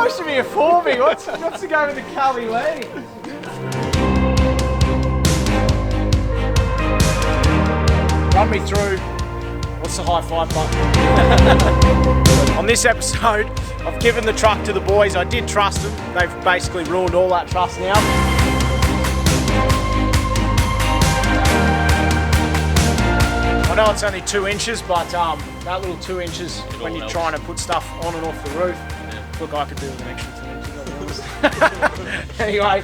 supposed to be a 4B. What's to go with the Cali Lee? Run me through. What's the high five button? On this episode, I've given the truck to the boys. I did trust them. They've basically ruined all that trust now. I know it's only 2 inches, but that little 2 inches when you're trying to put stuff on and off the roof, look, I could do with an extra 2 inches. Anyway,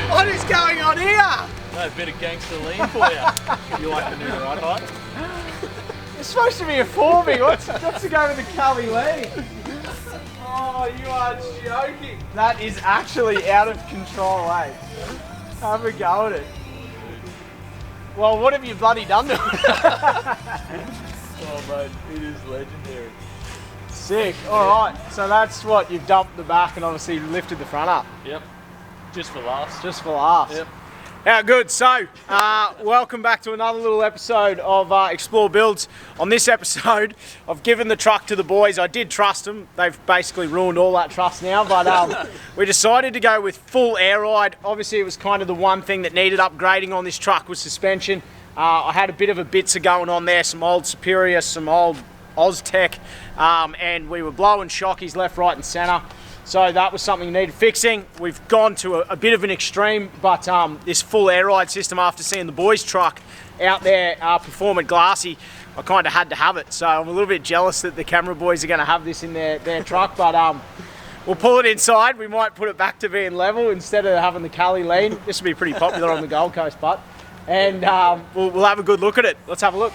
what is going on here? No, a bit of gangster lean for you. You like the new ride height? It's supposed to be a 4B. What's to go with the Cali Lee? Oh, you are joking. That is actually out of control, eh? Have a go at it. Well, what have you bloody done to it? Oh, mate, it is legendary. Sick. All right. So that's what you've dumped the back and obviously lifted the front up. Yep. Just for laughs. Just for laughs. Yep. How good. So, welcome back to another little episode of Explore Builds. On this episode, I've given the truck to the boys. I did trust them. They've basically ruined all that trust now, but we decided to go with full air ride. Obviously, it was kind of the one thing that needed upgrading on this truck was suspension. I had a bit of a bitzer going on there, some old Superior, some old Oztech, and we were blowing shockies left, right, and centre. So that was something that needed fixing. We've gone to a bit of an extreme, but this full air ride system, after seeing the boys' truck out there perform at Glassy, I kind of had to have it. So I'm a little bit jealous that the camera boys are going to have this in their truck, but we'll pull it inside. We might put it back to being level instead of having the Cali lean. This will be pretty popular on the Gold Coast, but. And we'll have a good look at it. Let's have a look.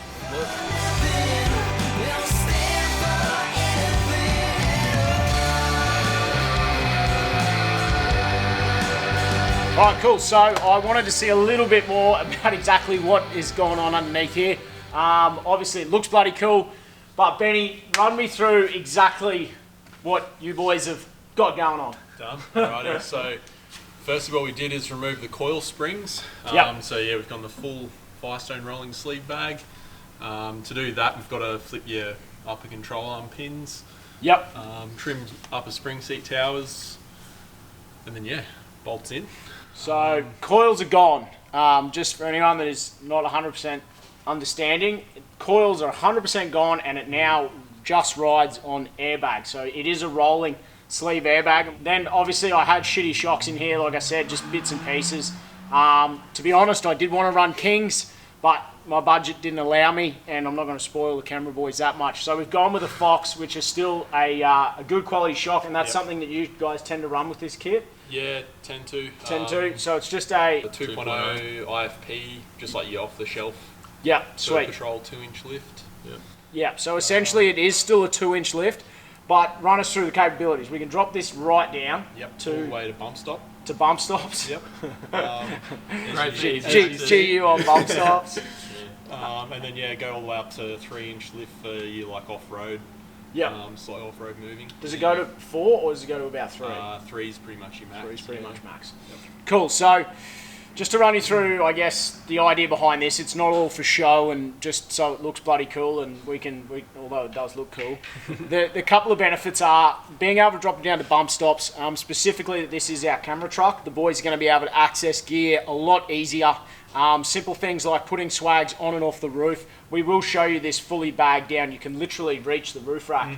All right, cool. So I wanted to see a little bit more about exactly what is going on underneath here. Obviously, it looks bloody cool, but Benny, run me through exactly what you boys have got going on. Done. Alrighty. So, firstly, what we did is remove the coil springs. Yep. So yeah, we've got the full Firestone rolling sleeve bag. To do that, we've got to flip your upper control arm pins. Yep. Trim upper spring seat towers, and then yeah, bolts in. So coils are gone. Just for anyone that is not 100% understanding, coils are 100% gone, and it now just rides on airbag. So it is a rolling sleeve airbag. Then obviously I had shitty shocks in here, like I said, just bits and pieces. To be honest, I did want to run Kings, but my budget didn't allow me, and I'm not going to spoil the camera boys that much. So we've gone with a Fox, which is still a good quality shock, and that's something that you guys tend to run with this kit. Yeah, 10-2. 10-2, so it's just a 2.0 IFP, just like your off-the-shelf. Yeah, sweet. Patrol 2-inch lift. Yep. Yeah, so essentially it is still a 2-inch lift, but run us through the capabilities. We can drop this right down all the way to bump stop. To bump stops. Yep. GU on bump stops. And then yeah, go all the way up to 3-inch lift for your like off-road. Yeah. Slow off-road moving. Does it go to 4 or does it go to about 3? 3 is pretty much your max. 3 is pretty much max. Yep. Cool. So just to run you through, I guess, the idea behind this, it's not all for show and just so it looks bloody cool, and although it does look cool, the couple of benefits are being able to drop it down to bump stops. Specifically, this is our camera truck. The boys are going to be able to access gear a lot easier. Simple things like putting swags on and off the roof. We will show you this fully bagged down. You can literally reach the roof rack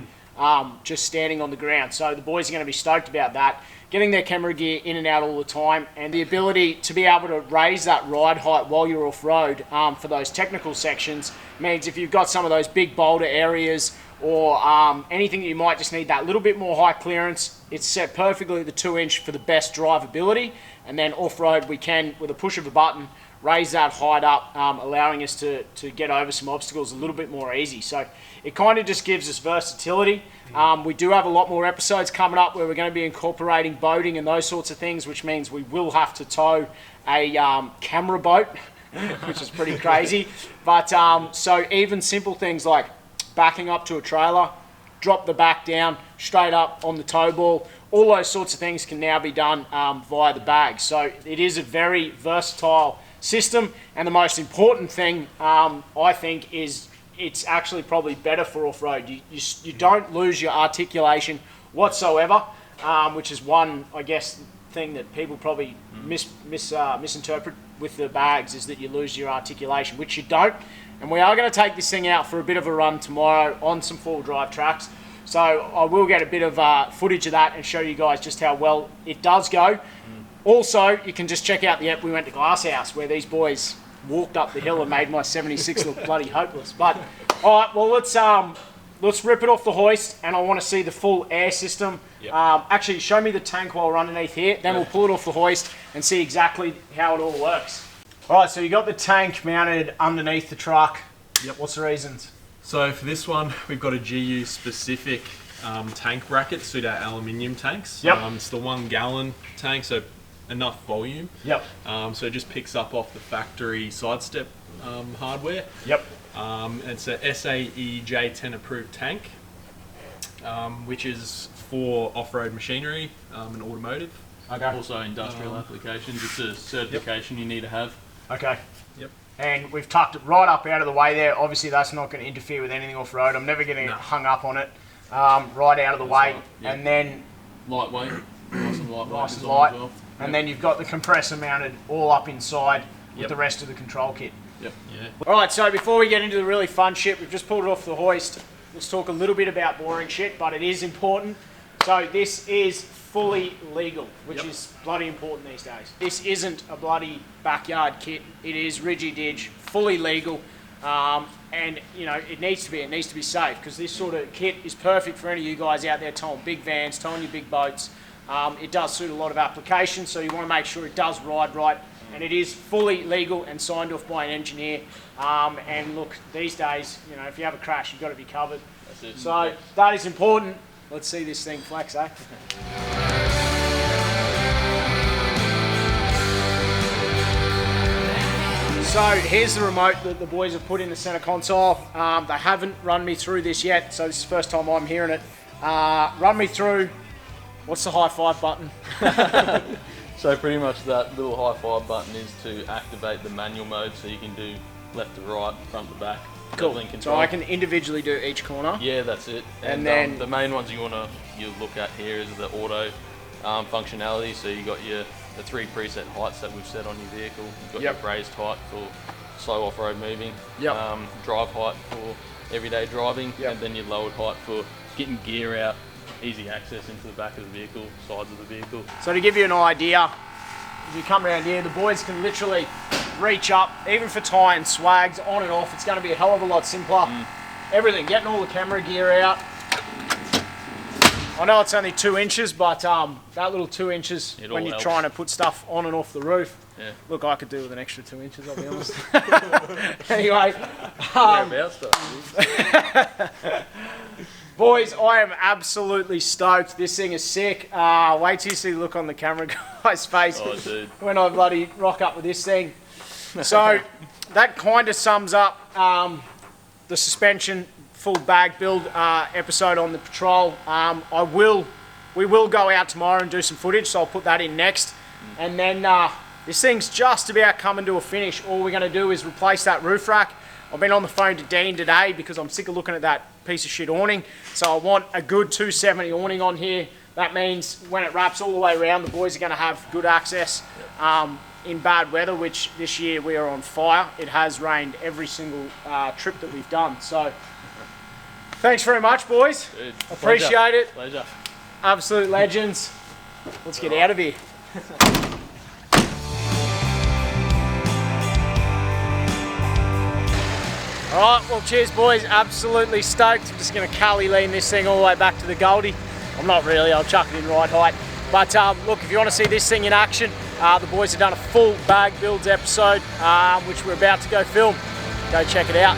just standing on the ground. So the boys are going to be stoked about that. Getting their camera gear in and out all the time, and the ability to be able to raise that ride height while you're off-road for those technical sections means if you've got some of those big boulder areas or anything that you might just need that little bit more high clearance, it's set perfectly at the 2-inch for the best drivability, and then off-road we can, with a push of a button, raise that height up, allowing us to get over some obstacles a little bit more easy. So it kind of just gives us versatility. We do have a lot more episodes coming up where we're going to be incorporating boating and those sorts of things, which means we will have to tow a camera boat which is pretty crazy. But so even simple things like backing up to a trailer, drop the back down, straight up on the tow ball, all those sorts of things can now be done via the bag. So it is a very versatile system, and the most important thing I think is it's actually probably better for off-road. You don't lose your articulation whatsoever, which is one, I guess, thing that people probably misinterpret with the bags, is that you lose your articulation, which you don't. And we are going to take this thing out for a bit of a run tomorrow on some four-wheel drive tracks. So I will get a bit of footage of that and show you guys just how well it does go. Also, you can just check out the app. We went to Glasshouse, where these boys walked up the hill and made my 76 look bloody hopeless. But all right, well, let's rip it off the hoist, and I want to see the full air system. Yep. Actually, show me the tank while we're underneath here. Then we'll pull it off the hoist and see exactly how it all works. All right, so you got the tank mounted underneath the truck. Yep. What's the reasons? So for this one, we've got a GU specific tank bracket to suit our aluminium tanks. Yep. It's the 1 gallon tank, so enough volume. Yep. So it just picks up off the factory sidestep hardware. Yep. It's a SAE J10 approved tank, which is for off-road machinery and automotive. Okay. Also industrial applications. It's a certification you need to have. Okay. Yep. And we've tucked it right up out of the way there. Obviously, that's not going to interfere with anything off-road. I'm never going to get hung up on it. Right out of the way. Right. Yep. And then Lightweight. Nice and lightweight. nice and design light. as well. And then you've got the compressor mounted all up inside with the rest of the control kit. Yep. Yeah. All right, so before we get into the really fun shit, we've just pulled it off the hoist. Let's talk a little bit about boring shit, but it is important. So this is fully legal, which is bloody important these days. This isn't a bloody backyard kit. It is Rigididge, fully legal, and you know it needs to be. It needs to be safe, because this sort of kit is perfect for any of you guys out there towing big vans, towing your big boats. It does suit a lot of applications, so you want to make sure it does ride right. And it is fully legal and signed off by an engineer. And look, these days, you know, if you have a crash, you've got to be covered. That's it. So that is important. Let's see this thing flex, eh? So here's the remote that the boys have put in the center console. They haven't run me through this yet, so this is the first time I'm hearing it. Run me through, what's the high five button? So pretty much that little high five button is to activate the manual mode, so you can do left to right, front to back. Cool. Leveling So control. I can individually do each corner. Yeah, that's it. And then the main ones you look at here is the auto functionality. So you got the 3 preset heights that we've set on your vehicle. You've got your raised height for slow off-road moving. Yep. Drive height for everyday driving, Yep. and then your lowered height for getting gear out, easy access into the back of the vehicle, sides of the vehicle. So to give you an idea, if you come around here, the boys can literally reach up, even for tying swags on and off. It's going to be a hell of a lot simpler. Everything, getting all the camera gear out. I know it's only 2 inches, but that little 2 inches It when all you're helps. trying to put stuff on and off the roof. Yeah. Look, I could do with an extra 2 inches, I'll be honest. Anyway, Whereabouts stuff? boys, I am absolutely stoked. This thing is sick. Wait till you see the look on the camera guy's face Oh, dude. when I bloody rock up with this thing. So that kind of sums up the suspension full bag build episode on the Patrol. We will go out tomorrow and do some footage, so I'll put that in next. And then this thing's just about coming to a finish. All we're going to do is replace that roof rack. I've been on the phone to Dean today because I'm sick of looking at that piece of shit awning. So I want a good 270 awning on here. That means when it wraps all the way around, the boys are going to have good access in bad weather, which this year we are on fire. It has rained every single trip that we've done. So thanks very much, boys. Dude, Appreciate it. Pleasure. Absolute legends. Let's get out of here. Alright, well cheers boys, absolutely stoked. I'm just going to Cali lean this thing all the way back to the Goldie. I'm not really, I'll chuck it in ride height. But look, if you want to see this thing in action, the boys have done a full bag builds episode, which we're about to go film. Go check it out.